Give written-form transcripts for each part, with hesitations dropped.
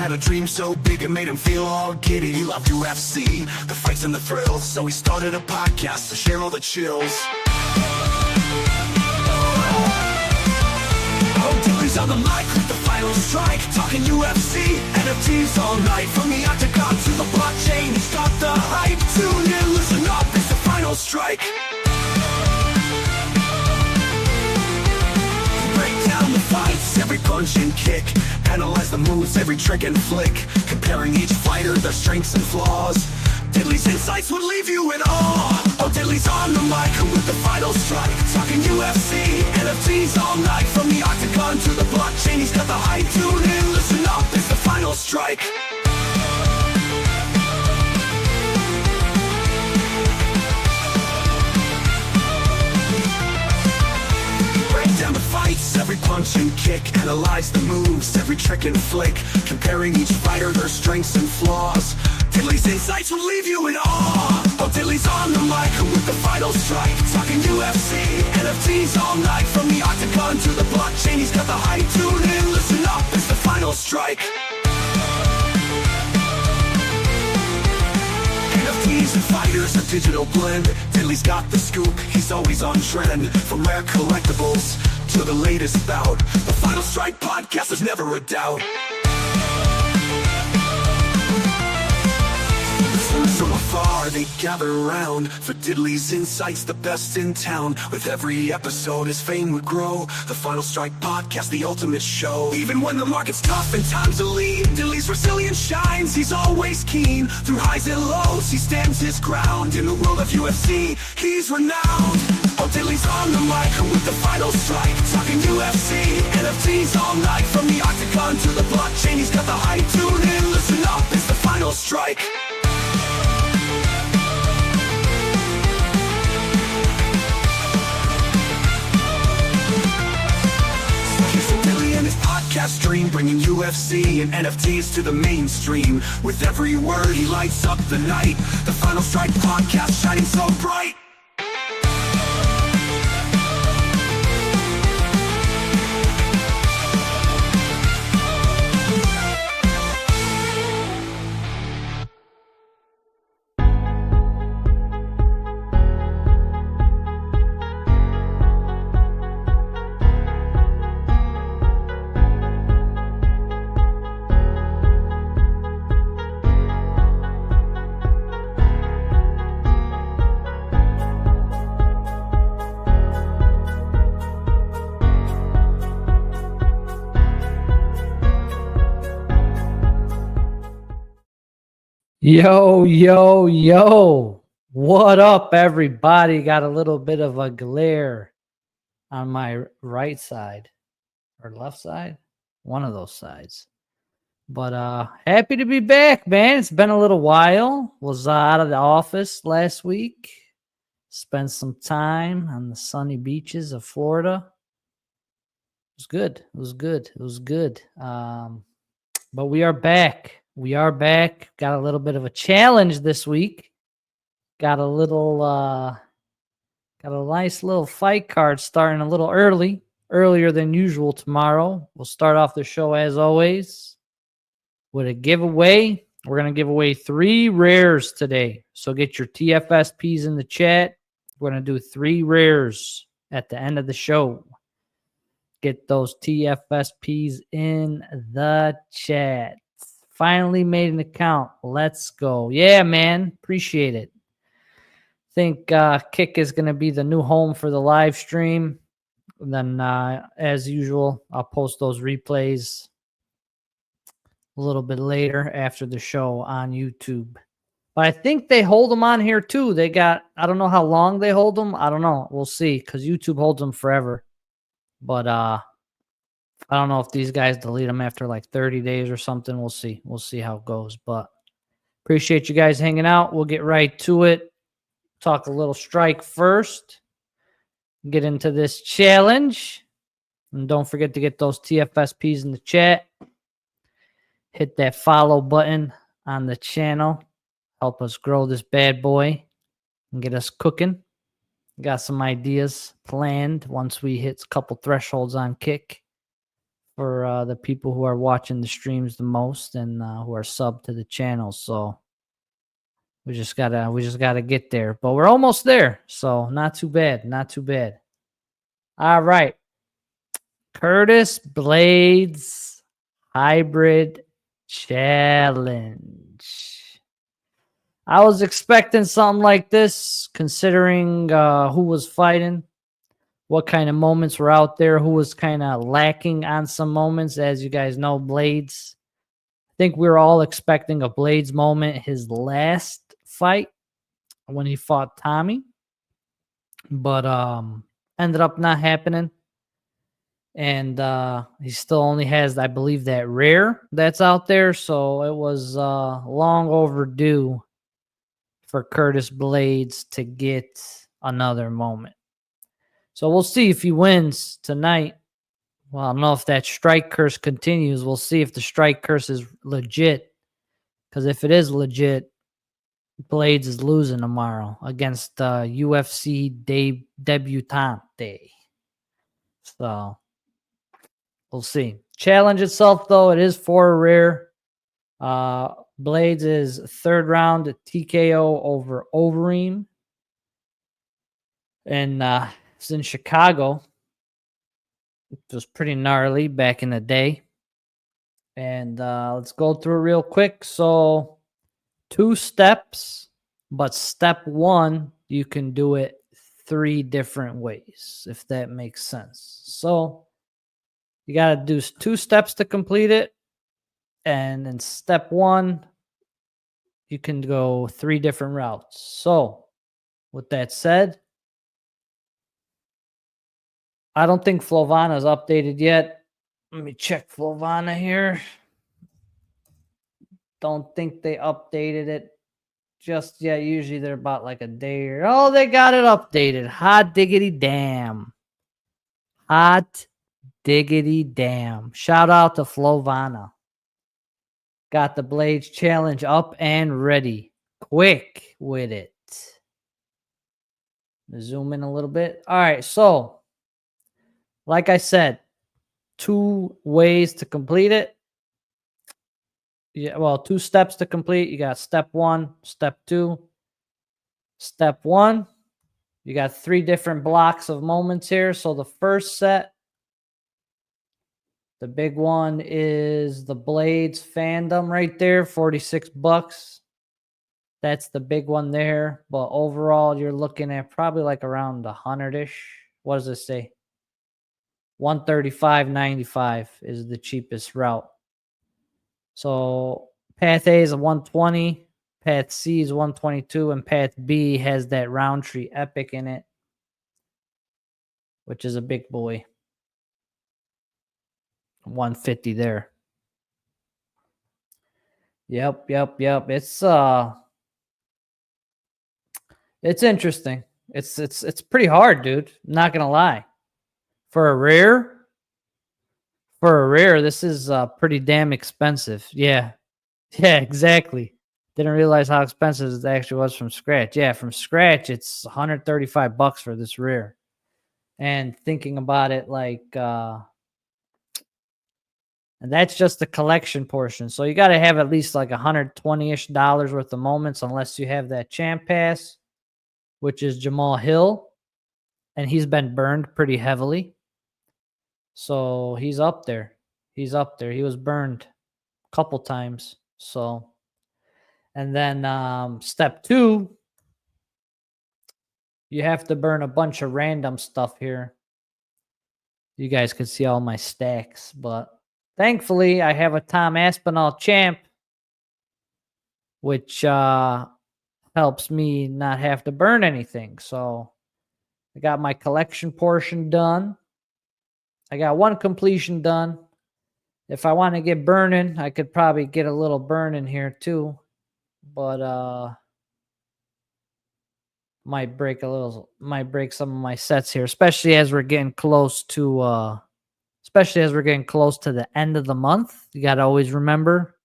had a dream so big it made him feel all giddy. He loved UFC, the fights and the thrills, so he started a podcast to share all the chills. Oh, Dilly's on the mic with the final strike, talking UFC, NFTs all night. From the octagon to the blockchain, he's got the hype. Tune in, listen up, it's the final strike. Down the fights, every punch and kick, analyze the moves, every trick and flick, comparing each fighter, their strengths and flaws. Diddley's insights would leave you in awe. Oh, Diddley's on the mic with the final strike, talking UFC, NFTs all night. From the octagon to the blockchain, he's got the hype. Tune in, listen up, it's the final strike. Every punch and kick, analyze the moves, every trick and flick, comparing each fighter, their strengths and flaws. Diddley's insights will leave you in awe. Oh, Diddley's on the mic with the final strike, talking UFC, NFTs all night. From the octagon to the blockchain, he's got the hype. Tune in, listen up, it's the final strike. NFTs and fighters, a digital blend. Diddley's got the scoop, he's always on trend. From rare collectibles to the latest bout, the Final Strike podcast, there's never a doubt. From afar they gather around for Diddley's insights, the best in town. With every episode his fame would grow. The Final Strike podcast, the ultimate show. Even when the market's tough and times are lean, Diddley's resilience shines, he's always keen. Through highs and lows he stands his ground. In the world of UFC he's renowned. Oh, Diddley's on the mic with the final strike, talking UFC, NFTs all night. From the octagon to the blockchain, he's got the hype. Tune in, listen up, it's the final strike. Podcast stream, bringing UFC and NFTs to the mainstream. With every word he lights up the night. The Final Strike podcast shining so bright. Yo, yo, yo. What up, everybody? Got a little bit of a glare on my right side or left side. One of those sides. But happy to be back, man. It's been a little while. Was out of the office last week. Spent some time on the sunny beaches of Florida. It was good. It was good. It was good. But we are back. We are back. Got a little bit of a challenge this week. Got a nice little fight card starting a little earlier than usual tomorrow. We'll start off the show as always with a giveaway. We're going to give away 3 rares today. So get your TFSPs in the chat. We're going to do 3 rares at the end of the show. Get those TFSPs in the chat. Finally made an account. Let's go. Yeah, man. Appreciate it. Think Kick is going to be the new home for the live stream. And then, as usual, I'll post those replays a little bit later after the show on YouTube. But I think they hold them on here, too. I don't know how long they hold them. I don't know. We'll see, because YouTube holds them forever. But I don't know if these guys delete them after like 30 days or something. We'll see. We'll see how it goes. But appreciate you guys hanging out. We'll get right to it. Talk a little strike first. Get into this challenge. And don't forget to get those TFSPs in the chat. Hit that follow button on the channel. Help us grow this bad boy and get us cooking. Got some ideas planned once we hit a couple thresholds on Kick. for the people who are watching the streams the most and who are subbed to the channel. So we just gotta get there, but we're almost there. So not too bad, not too bad. All right, Curtis Blaydes Hybrid Challenge. I was expecting something like this, considering who was fighting, what kind of moments were out there, who was kind of lacking on some moments. As you guys know, Blaydes, I think we were all expecting a Blaydes moment his last fight when he fought Tommy, but ended up not happening. And he still only has, I believe, that rare that's out there. So it was long overdue for Curtis Blaydes to get another moment. So we'll see if he wins tonight. Well, I don't know if that strike curse continues. We'll see if the strike curse is legit. Because if it is legit, Blaydes is losing tomorrow against UFC debutante. So we'll see. Challenge itself, though, it is for a rare. Blaydes is third round TKO over Overeem. And it's in Chicago. It was pretty gnarly back in the day. And let's go through it real quick. So 2 steps, but step 1, you can do it 3 different ways, if that makes sense. So you got to do 2 steps to complete it. And in step 1, you can go 3 different routes. So with that said, I don't think Flovana is updated yet. Let me check Flovana here. Don't think they updated it just yet. Usually they're about like a day or... Oh, they got it updated. Hot diggity damn. Hot diggity damn. Shout out to Flovana. Got the Blaydes challenge up and ready. Quick with it. Zoom in a little bit. All right, so like I said, 2 ways to complete it. Yeah, well, 2 steps to complete. You got step 1, step 2. Step 1, you got 3 different blocks of moments here. So the first set, the big one is the Blaydes fandom right there, $46. That's the big one there. But overall, you're looking at probably like around 100-ish. What does it say? 135.95 is the cheapest route. So path A is a 120, path C is 122, and path B has that Roundtree Epic in it, which is a big boy. 150 there. Yep. It's interesting. It's pretty hard, dude. Not gonna lie. For a rare, this is pretty damn expensive. Yeah, exactly. Didn't realize how expensive it actually was from scratch. Yeah, from scratch, it's $135 for this rare. And thinking about it, like, and that's just the collection portion. So you got to have at least like $120-ish worth of moments, unless you have that champ pass, which is Jamal Hill, and he's been burned pretty heavily. So he's up there. He's up there. He was burned a couple times. So, and then step 2, you have to burn a bunch of random stuff here. You guys can see all my stacks, but thankfully I have a Tom Aspinall champ, which helps me not have to burn anything. So I got my collection portion done. I got 1 completion done. If I want to get burning, I could probably get a little burn in here too, but might break some of my sets here, especially as we're getting close to the end of the month. You got to always remember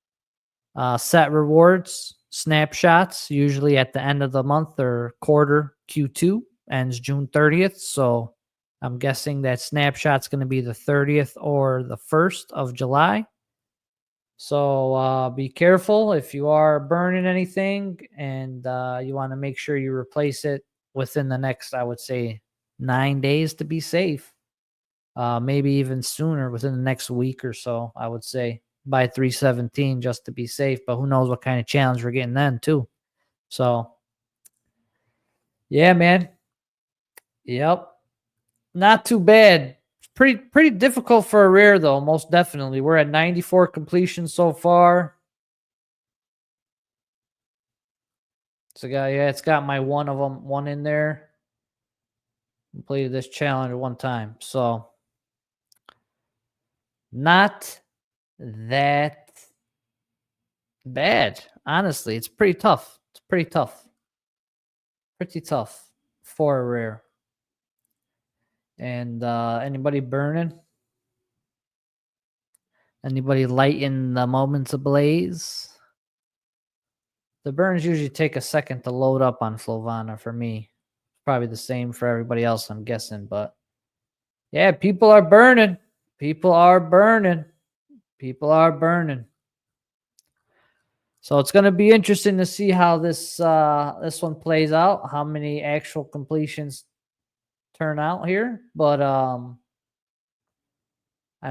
set rewards, snapshots, usually at the end of the month or quarter. Q2 ends June 30th. So I'm guessing that snapshot's going to be the 30th or the 1st of July. So be careful if you are burning anything, and you want to make sure you replace it within the next, I would say, 9 days to be safe. Maybe even sooner, within the next week or so, I would say, by 317 just to be safe. But who knows what kind of challenge we're getting then too. So yeah, man. Yep. Not too bad. Pretty difficult for a rare though, most definitely. We're at 94 completions so far. So yeah, it's got my one in there. Completed this challenge one time. So not that bad. Honestly, it's pretty tough. It's pretty tough. Pretty tough for a rare. And anybody burning? Anybody lighting the moments ablaze? The burns usually take a second to load up on Flovana for me. Probably the same for everybody else, I'm guessing. But yeah, people are burning. People are burning. People are burning. So it's going to be interesting to see how this one plays out. How many actual completions turn out here? But I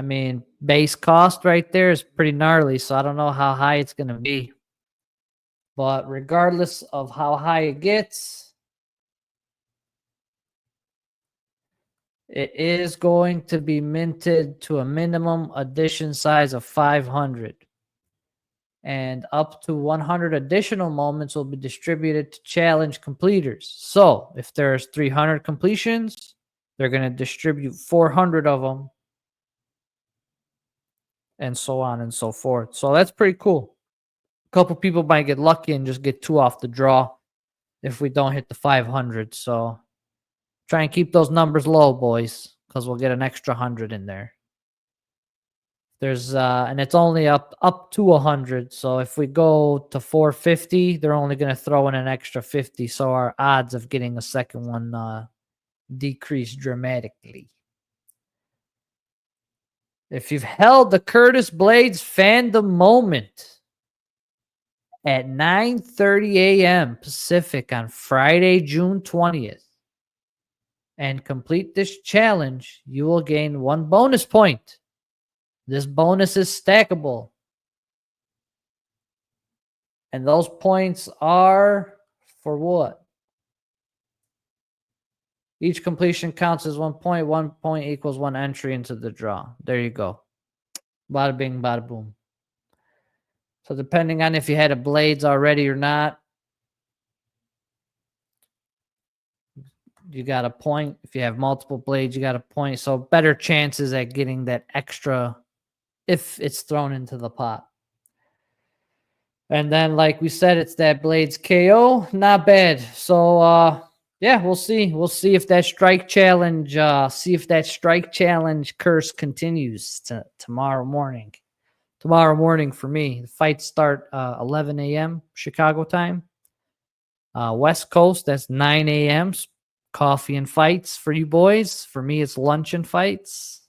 mean, base cost right there is pretty gnarly. So I don't know how high it's going to be. But regardless of how high it gets, it is going to be minted to a minimum edition size of 500. And up to 100 additional moments will be distributed to challenge completers. So if there's 300 completions, they're going to distribute 400 of them, and so on and so forth. So that's pretty cool. A couple people might get lucky and just get 2 off the draw if we don't hit the 500. So try and keep those numbers low, boys, because we'll get an extra 100 in there. There's and it's only up to 100. So if we go to 450, they're only going to throw in an extra 50. So our odds of getting a second one decrease dramatically. If you've held the Curtis Blaydes fandom moment at 9:30 a.m. Pacific on Friday, June 20th, and complete this challenge, you will gain 1 bonus point. This bonus is stackable. And those points are for what? Each completion counts as 1 point. 1 point equals 1 entry into the draw. There you go. Bada bing, bada boom. So depending on if you had a Blaydes already or not, you got a point. If you have multiple Blaydes, you got a point. So better chances at getting that extra if it's thrown into the pot. And then, like we said, it's that Blaydes KO. Not bad. So yeah, we'll see. We'll see if that strike challenge, curse continues to tomorrow morning. Tomorrow morning for me. The fights start 11 a.m. Chicago time. West Coast, that's 9 a.m. Coffee and fights for you boys. For me, it's lunch and fights.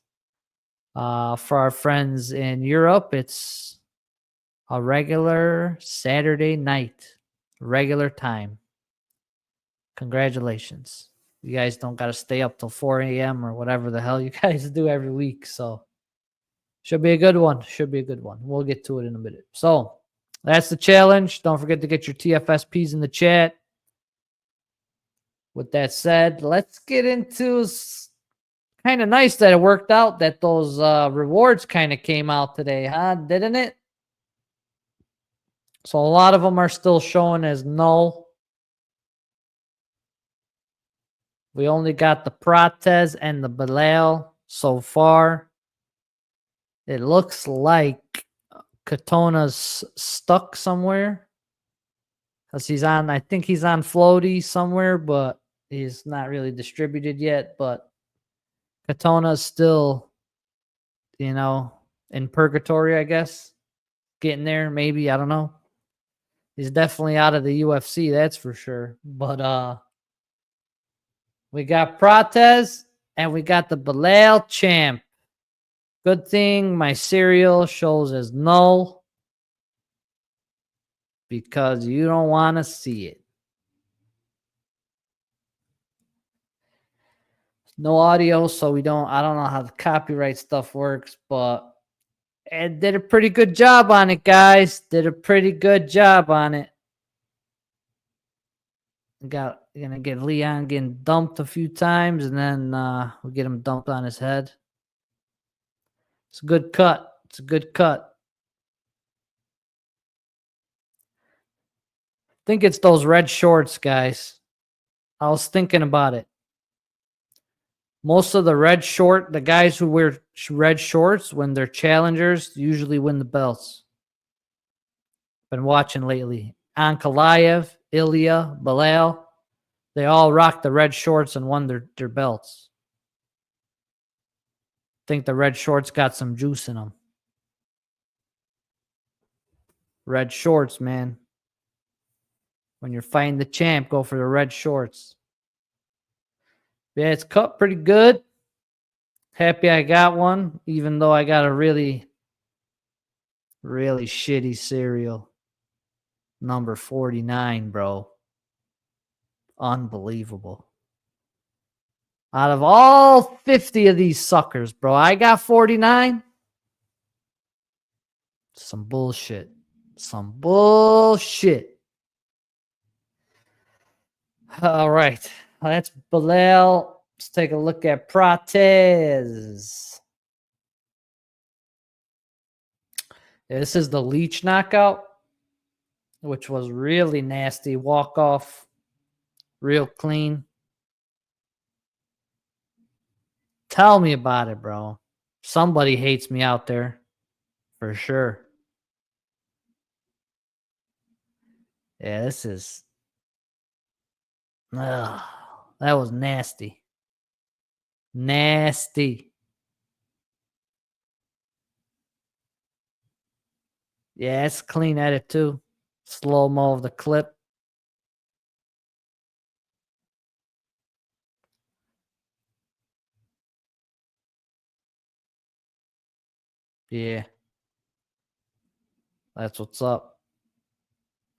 For our friends in Europe, it's a regular Saturday night, regular time. Congratulations. You guys don't got to stay up till 4 a.m. or whatever the hell you guys do every week. So should be a good one. Should be a good one. We'll get to it in a minute. So that's the challenge. Don't forget to get your TFSPs in the chat. With that said, let's get into kind of nice that it worked out that those rewards kind of came out today, huh? Didn't it? So a lot of them are still showing as null. We only got the Prates and the Belal so far. It looks like Katona's stuck somewhere. Because I think he's on floaty somewhere, but he's not really distributed yet. But Katona's still, in purgatory, I guess. Getting there, maybe. I don't know. He's definitely out of the UFC, that's for sure. But we got Prates And we got the Bilal champ. Good thing my serial shows as null because you don't want to see it. No audio, so I don't know how the copyright stuff works, but it did a pretty good job on it, guys. Did a pretty good job on it. Gonna get Leon getting dumped a few times, and then we'll get him dumped on his head. It's a good cut. It's a good cut. I think it's those red shorts, guys. I was thinking about it. Most of the guys who wear red shorts when they're challengers usually win the belts. Been watching lately. Ankalaev, Ilya, Bilal, they all rocked the red shorts and won their belts. I think the red shorts got some juice in them. Red shorts, man. When you're fighting the champ, go for the red shorts. Yeah, it's cut pretty good. Happy I got one, even though I got a really, really shitty cereal. Number 49, bro. Unbelievable. Out of all 50 of these suckers, bro, I got 49. Some bullshit. Some bullshit. All right. That's Bilal. Let's take a look at Blaydes. This is the Leech knockout, which was really nasty. Walk off, real clean. Tell me about it, bro. Somebody hates me out there, for sure. Yeah, this is... Ugh, that was nasty. Nasty. Yeah, it's clean edit too. Slow-mo of the clip. Yeah. That's what's up.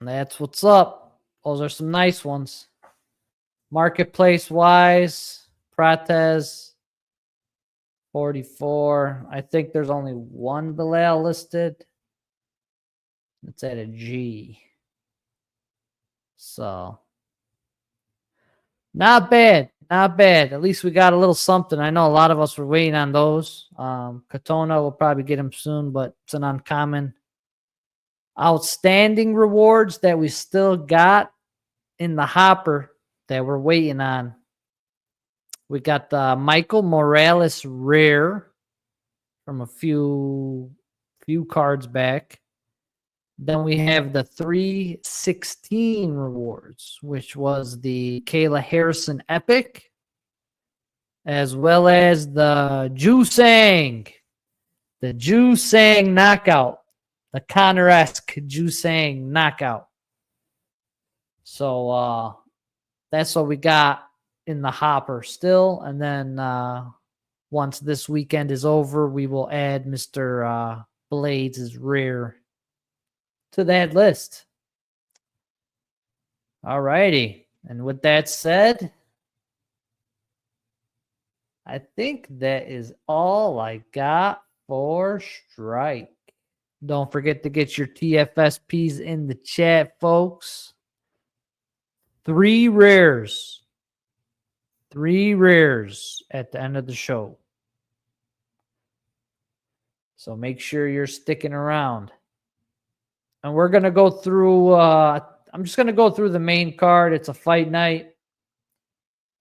That's what's up. Those are some nice ones. Marketplace-wise, Blaydes, 44. I think there's only one Bilal listed. It's at a G. So, not bad. Not bad. At least we got a little something. I know a lot of us were waiting on those. Katona will probably get him soon, but it's an uncommon. Outstanding rewards that we still got in the hopper that we're waiting on. We got the Michael Morales rare from a few cards back. Then we have the 316 rewards, which was the Kayla Harrison epic, as well as the Jusang knockout, the Connor-esque Jusang knockout. So that's what we got in the hopper still. And then once this weekend is over, we will add Mr. Blaydes' rare to that list. All righty. And with that said, I think that is all I got for Strike. Don't forget to get your TFSPs in the chat, folks. 3 rares. 3 rares at the end of the show. So make sure you're sticking around. And we're going to go through, I'm just going to go through the main card. It's a fight night.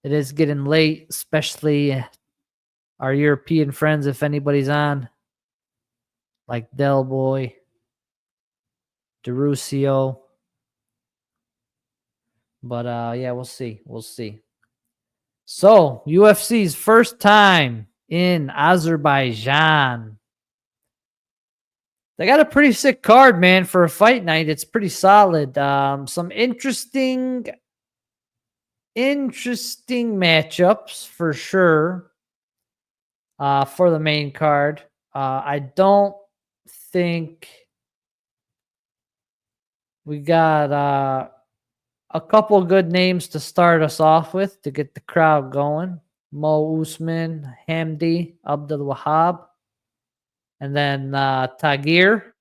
It is getting late, especially our European friends, if anybody's on, like Del Boy, DeRusio. But yeah, we'll see. We'll see. So, UFC's first time in Azerbaijan. They got a pretty sick card, man, for a fight night. It's pretty solid. Some interesting matchups for sure. for the main card. I don't think we got a couple good names to start us off with to get the crowd going. Mo Usman, Hamdi, Abdul Wahab, and then Tagir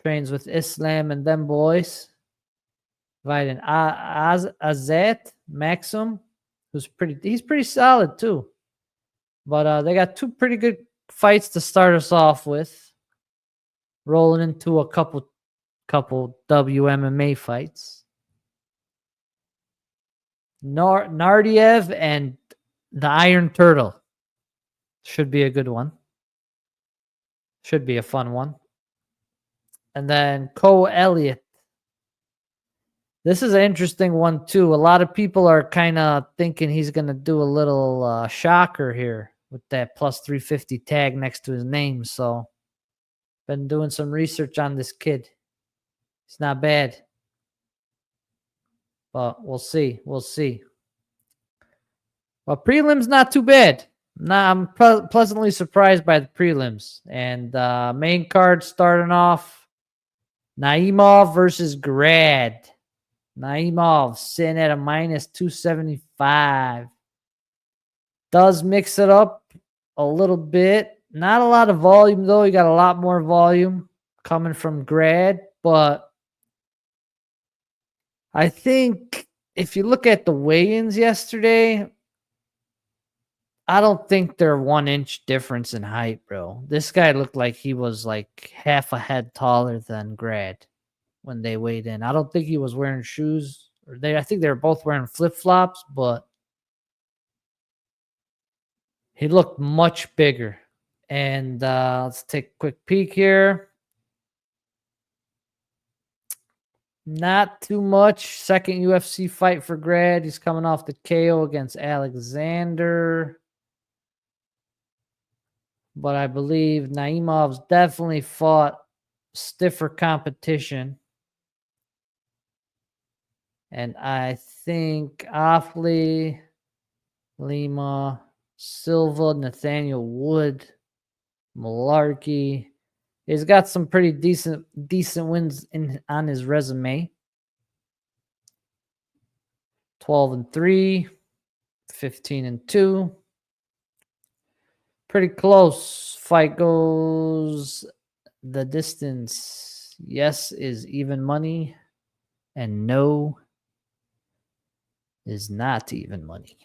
trains with Islam and them boys. Fighting Azat Maxim, he's pretty solid too. But they got two pretty good fights to start us off with. Rolling into a couple WMMA fights. Nardiev and the Iron Turtle. Should be a good one. Should be a fun one. And then Cole Elliott. This is an interesting one too. A lot of people are kind of thinking he's going to do a little shocker here with that plus 350 tag next to his name. So, been doing some research on this kid. It's not bad. But we'll see. We'll see. Well, prelims not too bad. Nah, I'm pleasantly surprised by the prelims. And main card starting off, Naimov versus Grad. Naimov sitting at a minus 275. Does mix it up a little bit. Not a lot of volume, though. You got a lot more volume coming from Grad. But I think if you look at the weigh-ins yesterday, I don't think they're 1 inch difference in height, bro. This guy looked like he was like half a head taller than Grad when they weighed in. I don't think he was wearing shoes. I think they were both wearing flip-flops, but he looked much bigger. And let's take a quick peek here. Not too much. Second UFC fight for Grad. He's coming off the KO against Alexander. But I believe Naimov's definitely fought stiffer competition. And I think Offley, Lima, Silva, Nathaniel Wood, Malarkey. He's got some pretty decent wins on his resume. 12-3, 15-2. Pretty close. Fight goes the distance. Yes is even money, and no is not even money.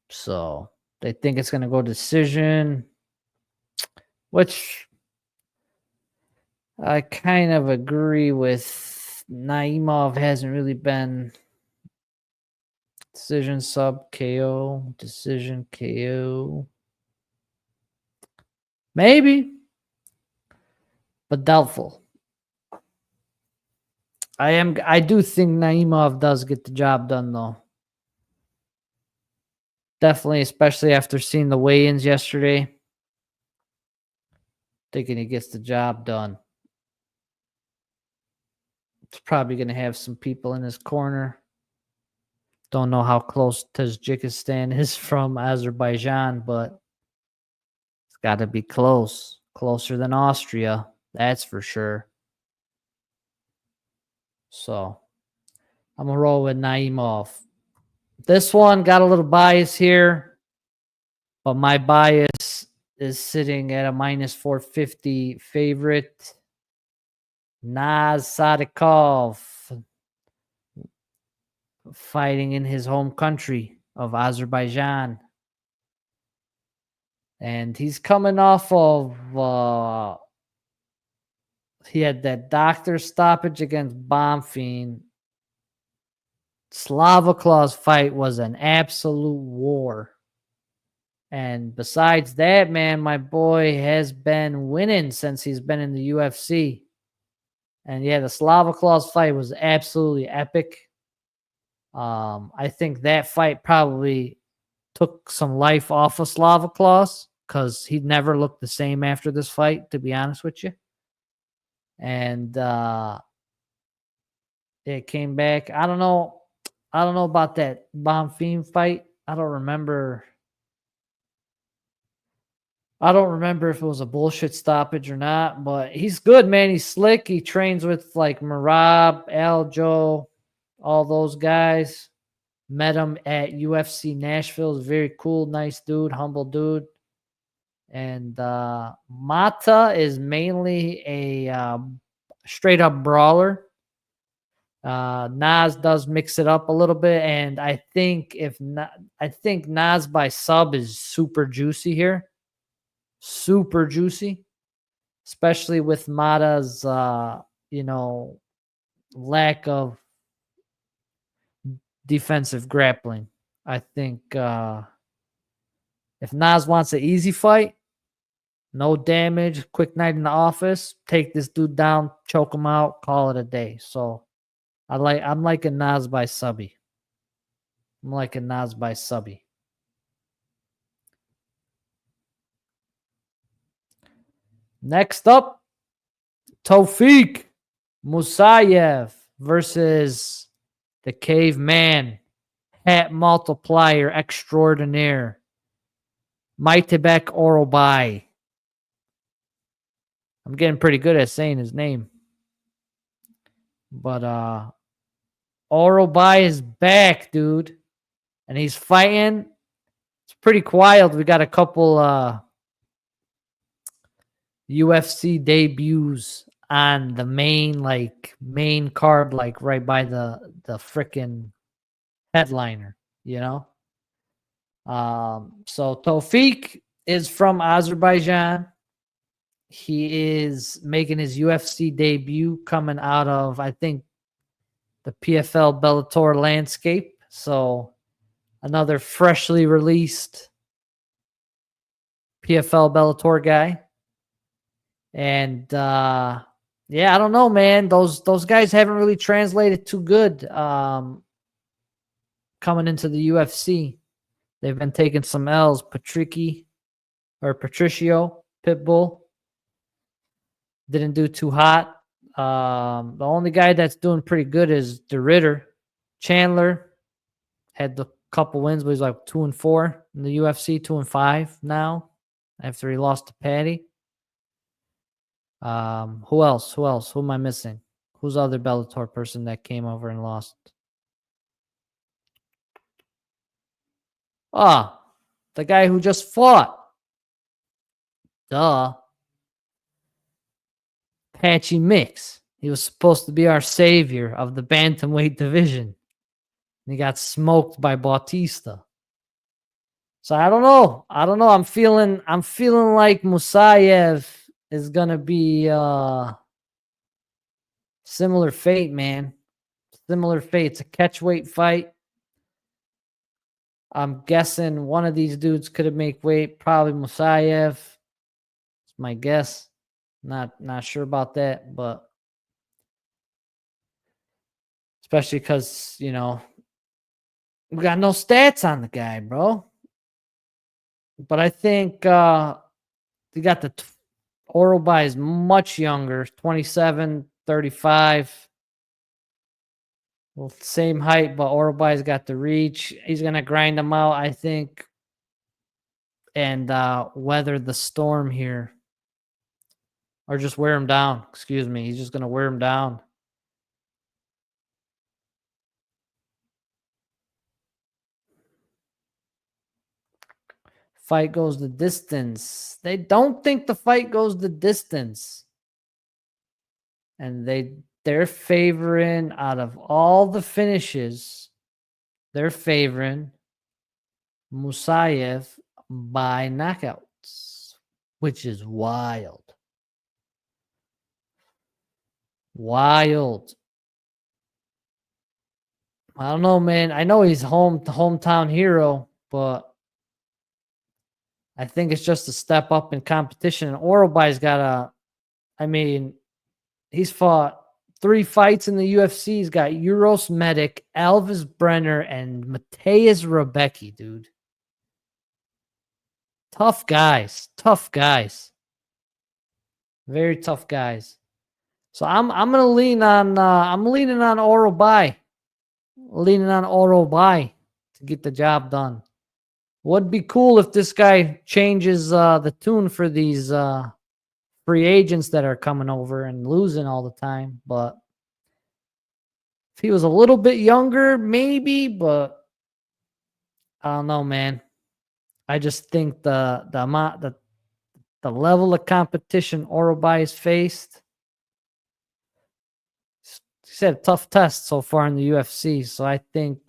So they think it's going to go decision, which I kind of agree with. Naimov hasn't really been decision, sub, KO, decision, KO. Maybe, but doubtful. I do think Naimov does get the job done, though. Definitely, especially after seeing the weigh-ins yesterday. Thinking he gets the job done. It's probably going to have some people in his corner. Don't know how close Tajikistan is from Azerbaijan, but it's got to be close. Closer than Austria, that's for sure. So I'm going to roll with Naimov. This one got a little bias here, but my bias is sitting at a minus 450 favorite. Naz Sadikov fighting in his home country of Azerbaijan. And he's coming off of, he had that doctor stoppage against Bonfim. Slavaklaw's fight was an absolute war. And besides that, man, my boy has been winning since he's been in the UFC. And yeah, the Slavaklaw's fight was absolutely epic. I think that fight probably took some life off of Slavaklaus because he never looked the same after this fight, to be honest with you. And it came back. I don't know about that Bonfim fight. I don't remember I don't remember if it was a bullshit stoppage or not, but he's good, man. He's slick. He trains with like Marab, Aljo, all those guys. Met him at UFC Nashville. He's very cool, nice dude, humble dude. And Mata is mainly a straight up brawler. Nas does mix it up a little bit, and I think I think Nas by sub is super juicy here, super juicy, especially with Mata's you know, lack of defensive grappling. I think if Nas wants an easy fight, no damage, quick night in the office, take this dude down, choke him out, call it a day. So I'm liking Nas by subby. I'm liking Nas by subby. Next up, Tawfiq Musayev versus the caveman, hat multiplier extraordinaire, Maitebek Orobai. I'm getting pretty good at saying his name. But Orobai is back, dude. And he's fighting. It's pretty wild. We got a couple UFC debuts on the main card, like right by the freaking headliner, you know? So Tawfiq is from Azerbaijan. He is making his UFC debut coming out of, I think, the PFL Bellator landscape. So another freshly released PFL Bellator guy. And yeah, I don't know, man. Those guys haven't really translated too good coming into the UFC. They've been taking some L's. Patricio Pitbull didn't do too hot. The only guy that's doing pretty good is the Ritter. Chandler had the couple wins, but he's like 2-4 in the UFC, 2-5 now after he lost to Patty. Who else? Who am I missing? Who's the other Bellator person that came over and lost? The guy who just fought. Duh. Patchy Mix. He was supposed to be our savior of the bantamweight division. And he got smoked by Bautista. So I don't know. I'm feeling like Musayev is gonna be similar fate, man. Similar fate. It's a catchweight fight. I'm guessing one of these dudes could have make weight. Probably Musayev. It's my guess. Not sure about that, but especially because, you know, we got no stats on the guy, bro. But I think they got the Orobai is much younger, 27, 35. Well, same height, but Orobai's got the reach. He's going to grind them out, I think, and weather the storm here. Or just wear him down. Excuse me. He's just going to wear him down. Fight goes the distance. They don't think the fight goes the distance. And they're favoring out of all the finishes, they're favoring Musayev by knockouts, which is wild. Wild. I don't know, man. I know he's the hometown hero, but I think it's just a step up in competition. And Orobai's got he's fought 3 fights in the UFC. He's got Euros Medic, Elvis Brenner, and Mateus Rebecki, dude. Tough guys. Very tough guys. So I'm gonna lean on I'm leaning on Orobai. Leaning on Orobai to get the job done. Would be cool if this guy changes the tune for these free agents that are coming over and losing all the time. But if he was a little bit younger, maybe. But I don't know, man. I just think the amount the level of competition Orobai has faced. He's had a tough test so far in the UFC, so I think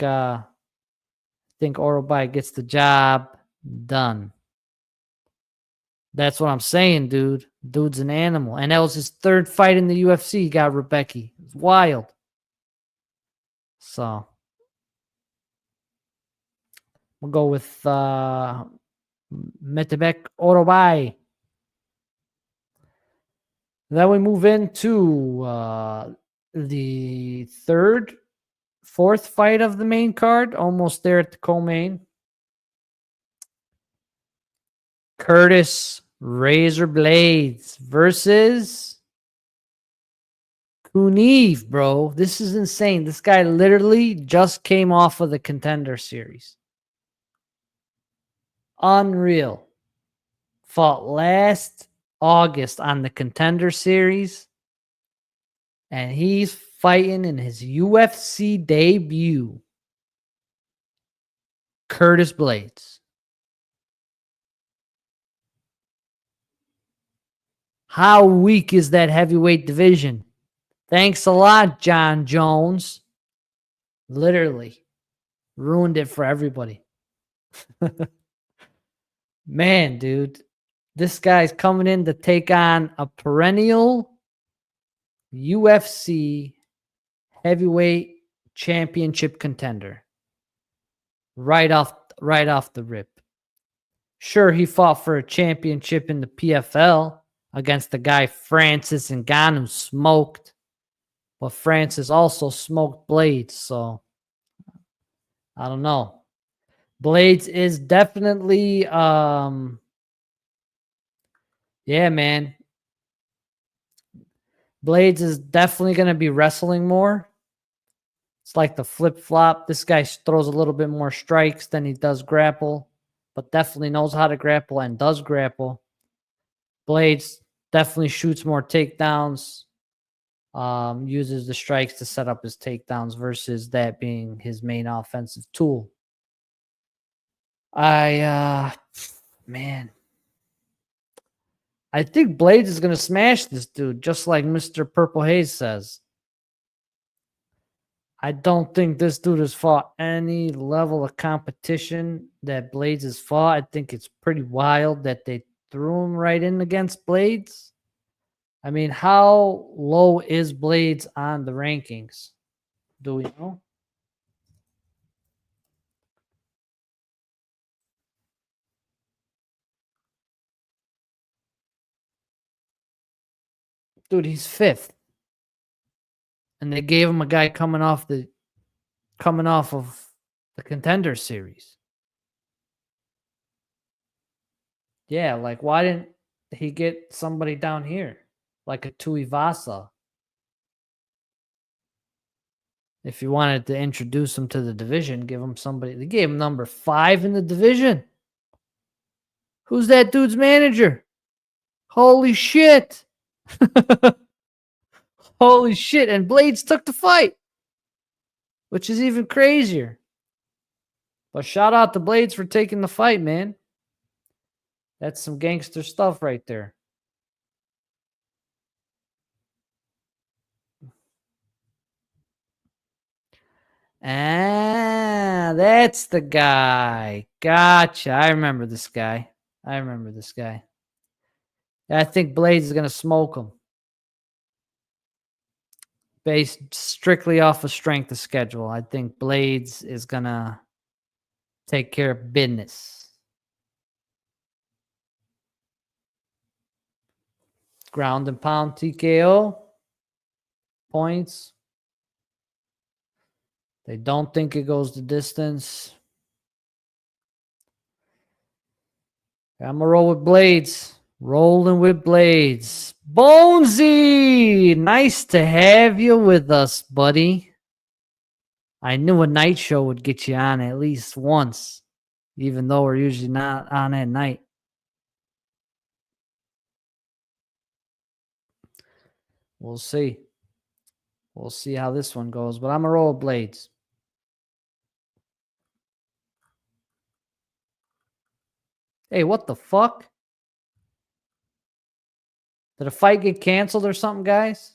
Orobai gets the job done. That's what I'm saying, dude. Dude's an animal. And that was his third fight in the UFC. He got Rebecca. It's wild. So we'll go with Metebek Orobai. Then we move into the fourth fight of the main card. Almost there at the co-main. Curtis Razor Blaydes versus Kuniev, bro. This is insane. This guy literally just came off of the Contender Series. Unreal. Fought last August on the Contender Series. And he's fighting in his UFC debut. Curtis Blaydes. How weak is that heavyweight division? Thanks a lot, John Jones. Literally ruined it for everybody. Man, dude, this guy's coming in to take on a perennial UFC heavyweight championship contender. Right off the rip. Sure, he fought for a championship in the PFL against the guy Francis Ngannou smoked. But Francis also smoked Blaydes, so I don't know. Blaydes is definitely yeah, man. Blaydes is definitely going to be wrestling more. It's like the flip-flop. This guy throws a little bit more strikes than he does grapple, but definitely knows how to grapple and does grapple. Blaydes definitely shoots more takedowns, uses the strikes to set up his takedowns versus that being his main offensive tool. Man, I think Blaydes is going to smash this dude, just like Mr. Purple Haze says. I don't think this dude has fought any level of competition that Blaydes has fought. I think it's pretty wild that they threw him right in against Blaydes. I mean, how low is Blaydes on the rankings? Do we know? Dude, he's fifth. And they gave him a guy coming off of the Contender Series. Yeah, like why didn't he get somebody down here? Like a Tuivasa. If you wanted to introduce him to the division, give him somebody. They gave him number 5 in the division. Who's that dude's manager? Holy shit. Holy shit. And Blaydes took the fight, which is even crazier. But shout out to Blaydes for taking the fight, man. That's some gangster stuff right there. Ah, that's the guy. Gotcha. I remember this guy. I think Blaydes is going to smoke him. Based strictly off of strength of schedule. I think Blaydes is going to take care of business. Ground and pound TKO. Points. They don't think it goes the distance. I'm going to roll with Blaydes. Rolling with Blaydes. Bonesy! Nice to have you with us, buddy. I knew a night show would get you on at least once. even though we're usually not on at night. We'll see. We'll see how this one goes, but I'm a roll Blaydes. Hey, what the fuck? Did a fight get canceled or something, guys?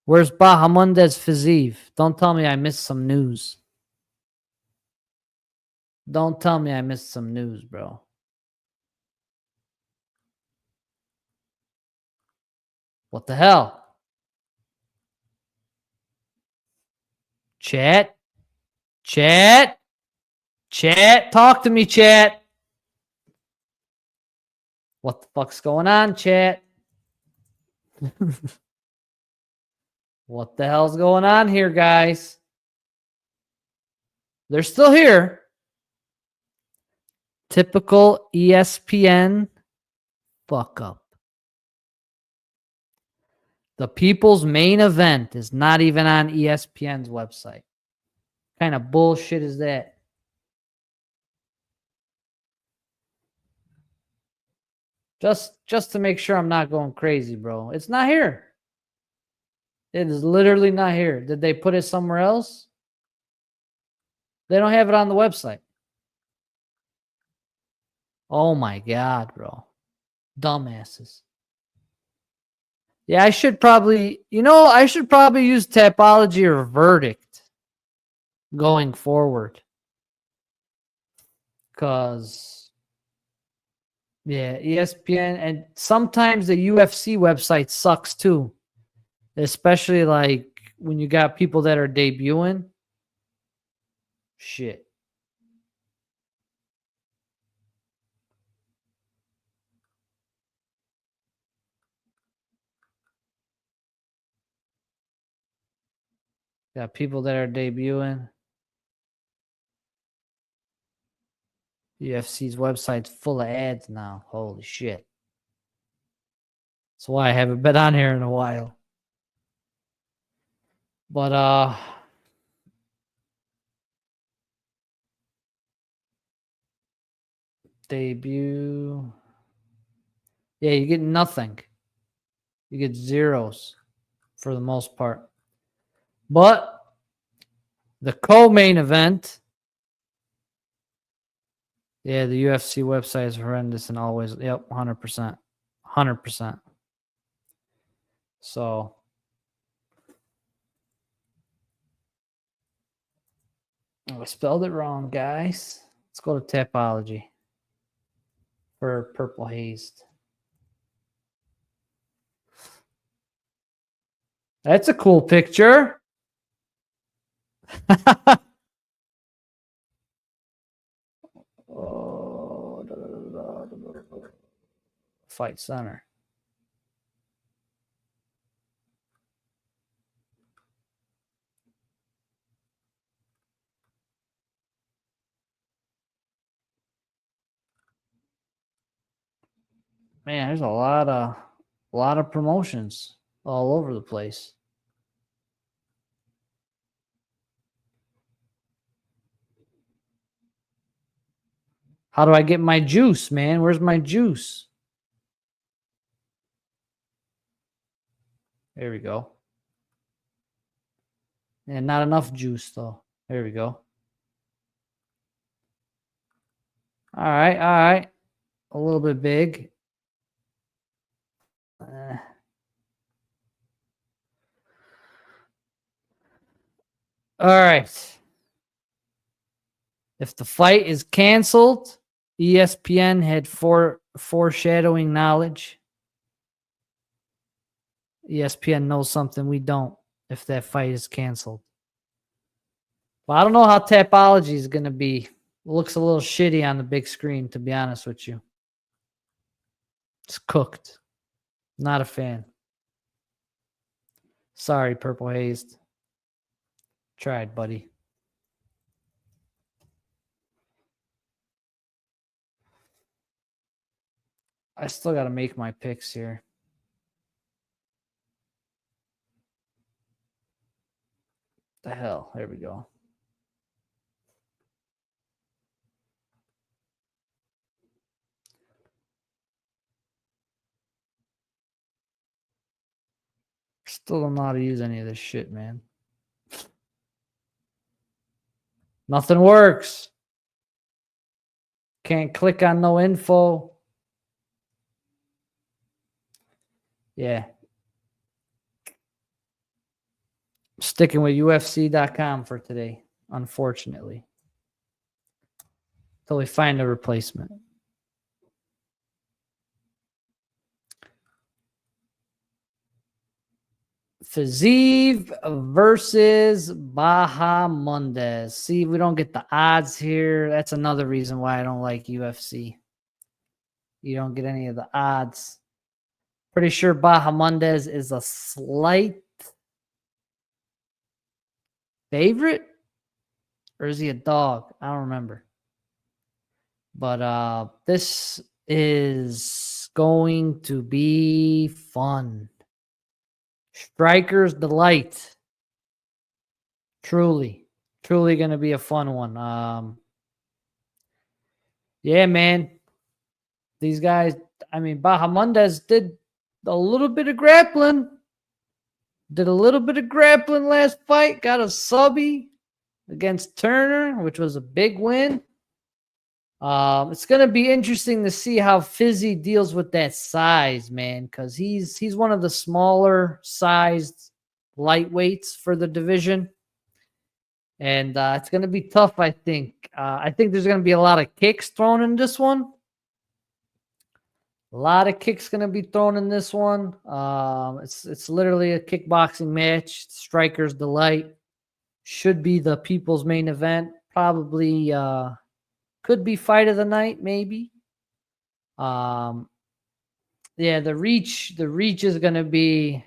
Where's Bahamundez Fiziv? Don't tell me I missed some news. Don't tell me I missed some news, bro. What the hell? Chat? Chat? Chat? Talk to me, chat. What the fuck's going on, chat? What the hell's going on here, guys? They're still here. Typical ESPN fuck up. The People's Main Event is not even on ESPN's website. What kind of bullshit is that? Just to make sure I'm not going crazy, bro. It's not here. It is literally not here. Did they put it somewhere else? They don't have it on the website. Oh my God, bro. Dumbasses. Yeah, I should probably, I should probably use Tapology or Verdict going forward. Because, yeah, ESPN and sometimes the UFC website sucks too. Especially like when you got people that are debuting. Shit. Got people that are debuting. UFC's website's full of ads now. Holy shit. That's why I haven't been on here in a while. But debut. Yeah, you get nothing. You get zeros for the most part. But the co-main event. Yeah, the UFC website is horrendous and always, yep, 100%. 100%. So I spelled it wrong, guys. Let's go to Tapology for Purple Hazed. That's a cool picture. Oh, Fight Center. Man, there's a lot of promotions all over the place. How do I get my juice, man? Where's my juice? There we go. And not enough juice, though. There we go. All right, all right. A little bit big. All right. If the fight is canceled, ESPN had foreshadowing knowledge. ESPN knows something we don't if that fight is canceled. Well, I don't know how Tapology is going to be. It looks a little shitty on the big screen, to be honest with you. It's cooked. Not a fan. Sorry, Purple Hazed. Tried, buddy. I still got to make my picks here. The hell? There we go. Still don't know how to use any of this shit, man. Nothing works. Can't click on no info. Yeah. Sticking with UFC.com for today, unfortunately. Till we find a replacement. Fiziev versus Bahamondes. See, we don't get the odds here. That's another reason why I don't like UFC. You don't get any of the odds. Pretty sure Bahamondes is a slight favorite. Or is he a dog? I don't remember. But this is going to be fun. Striker's delight. Truly going to be a fun one. Yeah, man. These guys, I mean, Bahamondes did a little bit of grappling. Did a little bit of grappling last fight. Got a subby against Turner, which was a big win. It's going to be interesting to see how Fizzy deals with that size, man, because he's one of the smaller sized lightweights for the division. And it's going to be tough, I think. I think there's going to be a lot of kicks thrown in this one. A lot of kicks going to be thrown in this one. It's literally a kickboxing match. Striker's delight. Should be the people's main event. Probably could be fight of the night, maybe. Yeah, the reach is going to be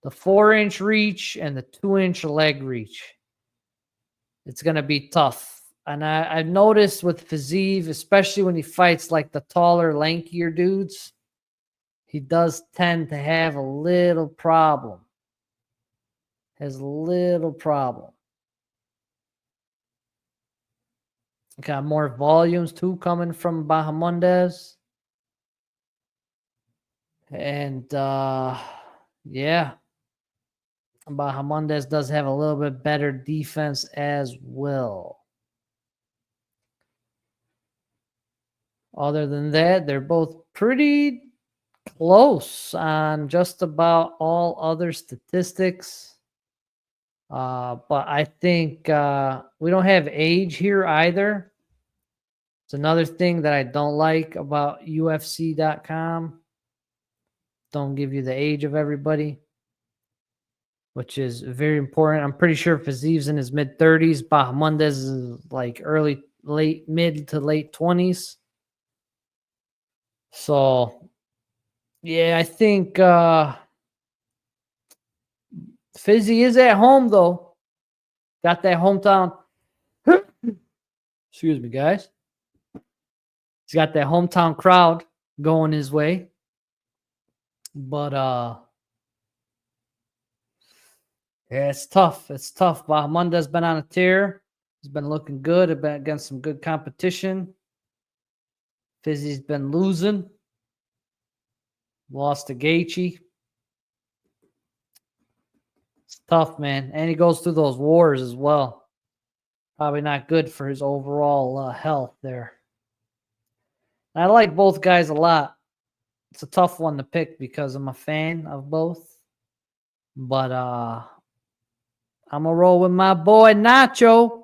the 4-inch reach and the 2-inch leg reach. It's going to be tough. And I've noticed with Fiziev, especially when he fights like the taller, lankier dudes, he does tend to have a little problem. Has a little problem. Got more volumes too coming from Bahamondes. And yeah. Bahamondes does have a little bit better defense as well. Other than that, they're both pretty close on just about all other statistics. But I think we don't have age here either. It's another thing that I don't like about UFC.com. Don't give you the age of everybody, which is very important. I'm pretty sure Fiziev's in his mid-30s. Bahamondes is like mid to late 20s. So, yeah, I think Fizzy is at home, though. Got that hometown. Excuse me, guys. He's got that hometown crowd going his way. But, yeah, it's tough. It's tough. Bahamondes been on a tear. He's been looking good. Been against some good competition. Fizzy's been losing. Lost to Gaethje. It's tough, man. And he goes through those wars as well. Probably not good for his overall health there. And I like both guys a lot. It's a tough one to pick because I'm a fan of both. But I'm going to roll with my boy Nacho.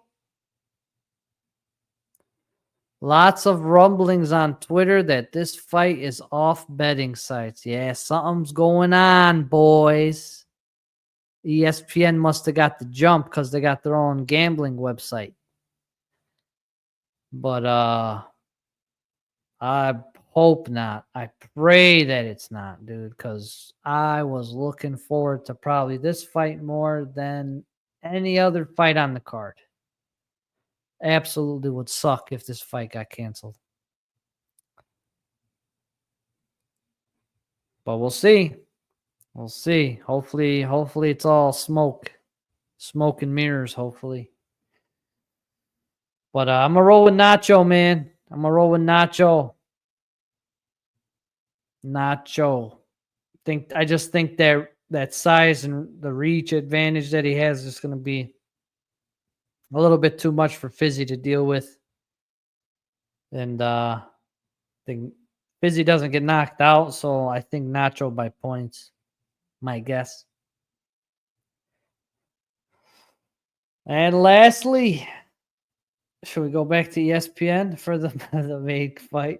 Lots of rumblings on Twitter that this fight is off betting sites. Yeah, something's going on, boys. ESPN must have got the jump because they got their own gambling website. But I hope not. I pray that it's not, dude, because I was looking forward to probably this fight more than any other fight on the card. Absolutely would suck if this fight got canceled. But we'll see. We'll see. Hopefully it's all smoke and mirrors, hopefully. But I'm going to roll with Nacho, man. I'm going to roll with Nacho. I just think that that size and the reach advantage that he has is going to be a little bit too much for Fizzy to deal with. And I think Fizzy doesn't get knocked out, so I think Nacho by points, my guess. And lastly, should we go back to ESPN for the, the main fight?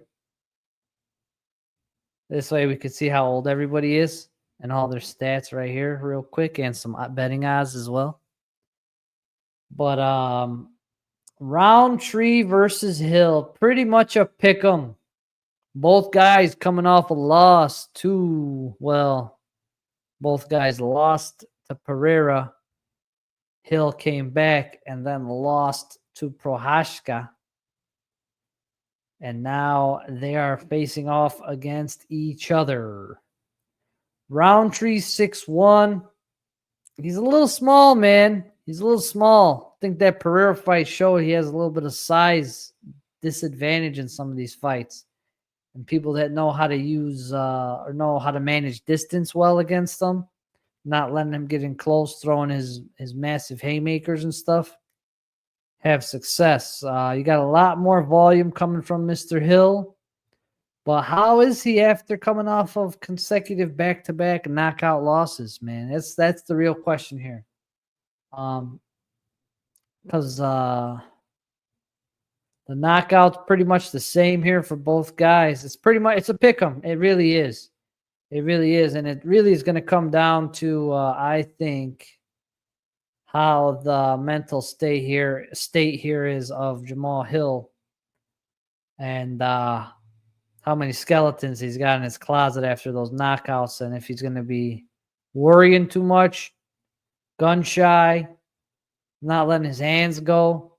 This way we could see how old everybody is and all their stats right here real quick, and some betting odds as well. But Roundtree versus Hill, pretty much a pick 'em. Both guys coming off a loss to, well, both guys lost to Pereira. Hill came back and then lost to Prohashka. And now they are facing off against each other. Roundtree 6'1". He's a little small, man. He's a little small. I think that Pereira fight showed he has a little bit of size disadvantage in some of these fights. And people that know how to use or know how to manage distance well against them, not letting him get in close, throwing his massive haymakers and stuff, have success. You got a lot more volume coming from Mr. Hill. But how is he after coming off of consecutive back-to-back knockout losses, man? That's the real question here. Because the knockout's pretty much the same here for both guys. It's a pick 'em. It really is. It really is, and it really is going to come down to I think how the mental state here is of Jamal Hill, and how many skeletons he's got in his closet after those knockouts, and if he's going to be worrying too much, gun shy, not letting his hands go.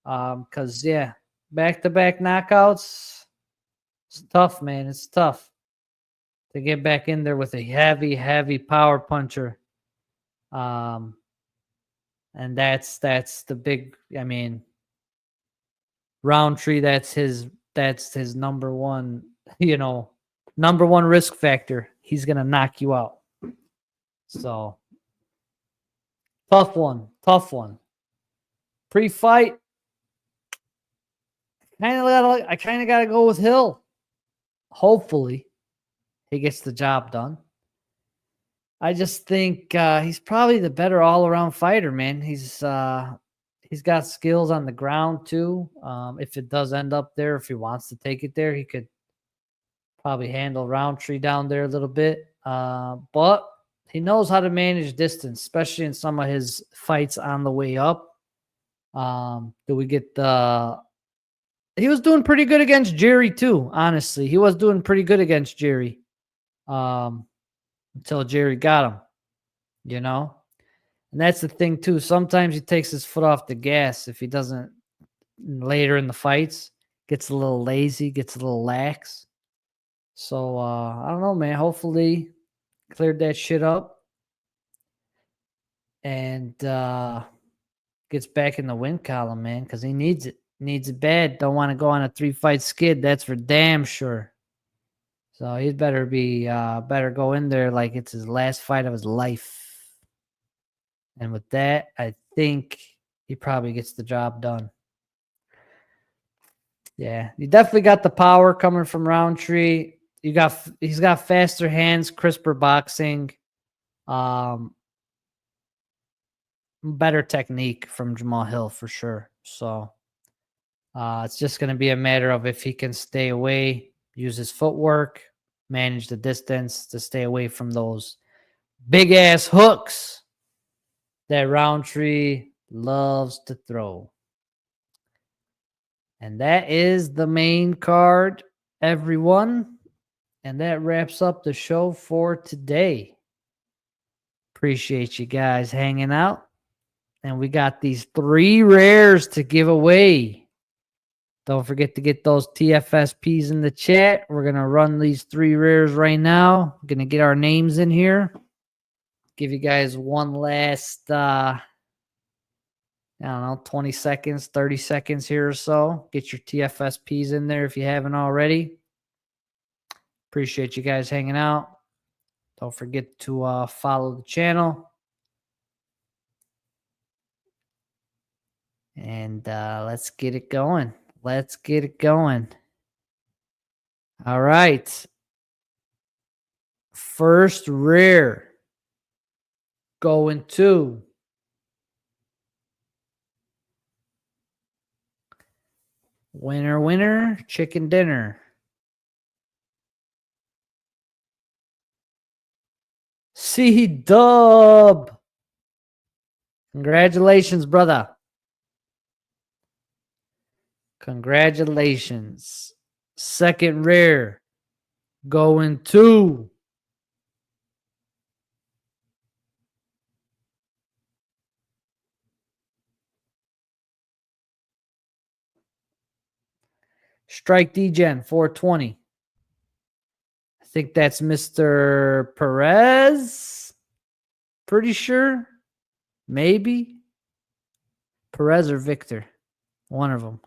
Because, yeah, back-to-back knockouts, it's tough, man. It's tough to get back in there with a heavy, heavy power puncher. And that's the big, I mean, Roundtree, that's his number one, number one risk factor. He's going to knock you out. So, tough one. Pre-fight, I kind of got to go with Hill. Hopefully, he gets the job done. I just think he's probably the better all-around fighter, man. He's got skills on the ground too. If it does end up there, if he wants to take it there, he could probably handle Roundtree down there a little bit. But he knows how to manage distance, especially in some of his fights on the way up. Do we get the... He was doing pretty good against Jerry too, honestly. He was doing pretty good against Jerry until Jerry got him, And that's the thing too. Sometimes he takes his foot off the gas if he doesn't later in the fights. Gets a little lazy, gets a little lax. So, I don't know, man. Hopefully cleared that shit up and gets back in the win column, man, because he needs it. Needs it bad. Don't want to go on a 3-fight skid. That's for damn sure. So he'd better go in there like it's his last fight of his life. And with that, I think he probably gets the job done. Yeah, you definitely got the power coming from Roundtree. He's got faster hands, crisper boxing, better technique from Jamal Hill for sure. So it's just going to be a matter of if he can stay away, use his footwork, manage the distance to stay away from those big ass hooks that Roundtree loves to throw. And that is the main card, everyone. And that wraps up the show for today. Appreciate you guys hanging out. And we got these 3 rares to give away. Don't forget to get those TFSPs in the chat. We're going to run these 3 rares right now. We're going to get our names in here. Give you guys one last, 20 seconds, 30 seconds here or so. Get your TFSPs in there if you haven't already. Appreciate you guys hanging out. Don't forget to follow the channel. And let's get it going. Let's get it going. All right. First rare going to winner, winner, chicken dinner. C-Dub. Congratulations, brother. Congratulations. Second rare going to Strike Degen 420. I think that's Mr. Perez. Pretty sure. Maybe. Perez or Victor. One of them.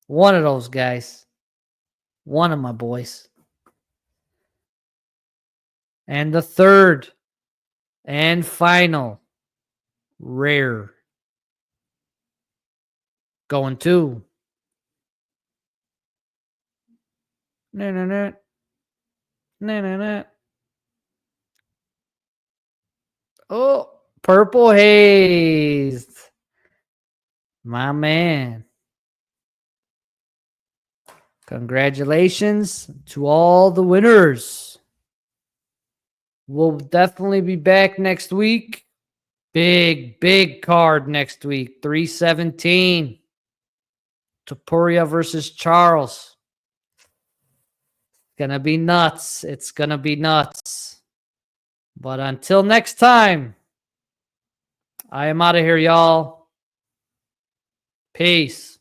One of those guys. One of my boys. And the third and final rare going to oh, Purple Haze. My man. Congratulations to all the winners. We'll definitely be back next week. Big card next week. 317. Topuria versus Charles. Gonna be nuts. It's gonna be nuts. But until next time, I am out of here, y'all. Peace.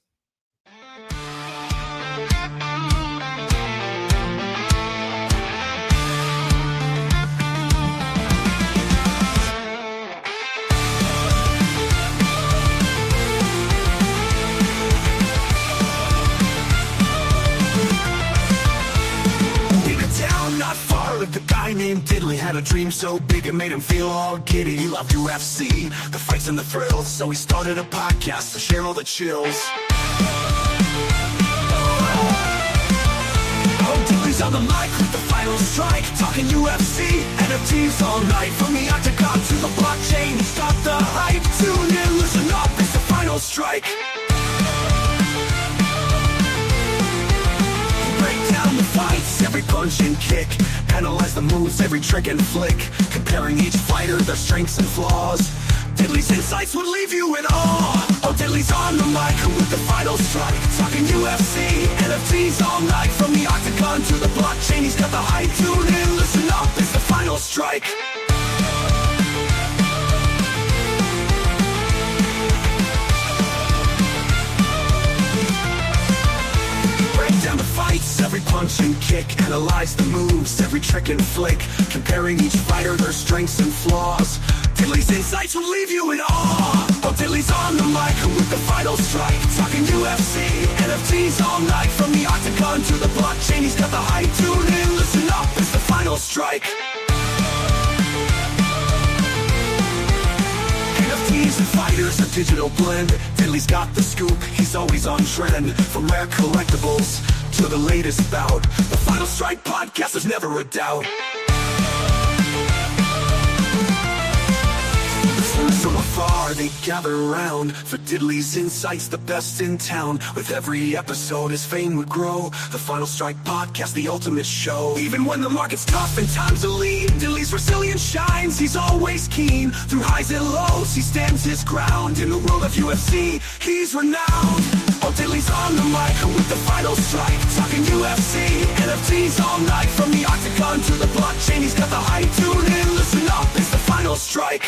The guy named Diddley had a dream so big it made him feel all giddy. He loved UFC, the fights and the thrills, so he started a podcast to share all the chills. Oh, Diddley's on the mic with the final strike, talking UFC, NFTs all night. From the octagon to the blockchain, he's got the hype. Tune in, listen up, it's the final strike. Break down the fights, every punch and kick. Analyze the moves, every trick and flick, comparing each fighter, their strengths and flaws. Diddley's insights would leave you in awe. Oh, Diddley's on the mic with the final strike, talking UFC, NFTs all night. From the octagon to the blockchain, he's got the hype. Tune in, listen up, it's the final strike. Every punch and kick, analyze the moves, every trick and flick, comparing each fighter, their strengths and flaws. Diddley's insights will leave you in awe. Oh, Diddley's on the mic with the final strike, talking UFC, NFTs all night. From the octagon to the blockchain, he's got the hype. Tune in, listen up, it's the final strike. NFTs and fighters, a digital blend. Diddley's got the scoop, he's always on trend. From rare collectibles to the latest bout, the Final Strike podcast, there's never a doubt. From afar they gather around for Diddley's insights, the best in town. With every episode his fame would grow. The Final Strike podcast, the ultimate show. Even when the market's tough and times are lean, Diddley's resilience shines, he's always keen. Through highs and lows he stands his ground. In the world of UFC he's renowned. Oh, Diddley's on the mic with the Final Strike, talking UFC, NFTs all night. From the octagon to the blockchain, he's got the hype. Tune in, listen up, it's the Final Strike.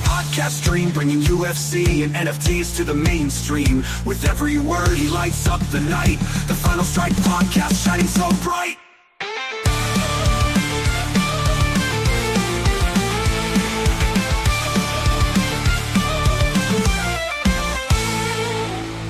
Podcast stream, bringing UFC and NFTs to the mainstream. With every word he lights up the night. The Final Strike podcast shining so bright.